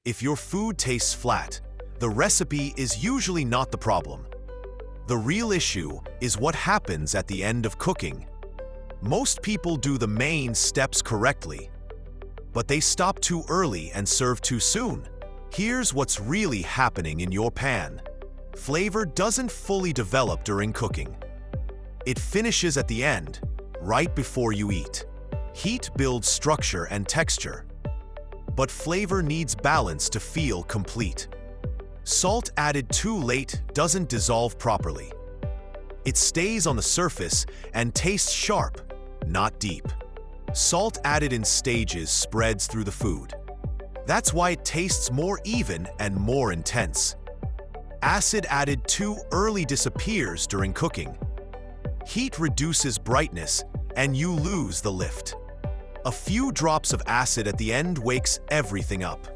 If your food tastes flat, the recipe is usually not the problem. The real issue is what happens at the end of cooking. Most people do the main steps correctly, but they stop too early and serve too soon. Here's what's really happening in your pan. Flavor doesn't fully develop during cooking. It finishes at the end, right before you eat. Heat builds structure and texture, but flavor needs balance to feel complete. Salt added too late doesn't dissolve properly. It stays on the surface and tastes sharp, not deep. Salt added in stages spreads through the food. That's why it tastes more even and more intense. Acid added too early disappears during cooking. Heat reduces brightness and you lose the lift. A few drops of acid at the end wakes everything up.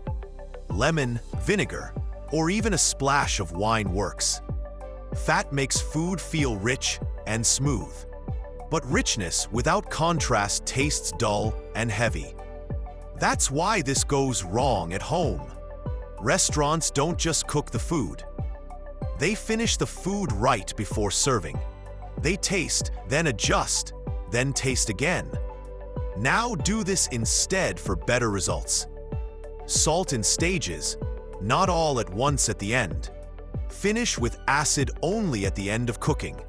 Lemon, vinegar, or even a splash of wine works. Fat makes food feel rich and smooth. But richness without contrast tastes dull and heavy. That's why this goes wrong at home. Restaurants don't just cook the food. They finish the food right before serving. They taste, then adjust, then taste again. Now do this instead for better results. Salt in stages, not all at once at the end. Finish with acid only at the end of cooking.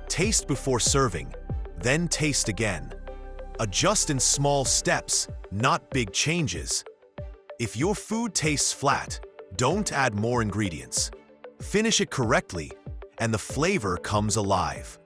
Taste before serving, then taste again. Adjust in small steps, not big changes. If your food tastes flat, don't add more ingredients. Finish it correctly, and the flavor comes alive.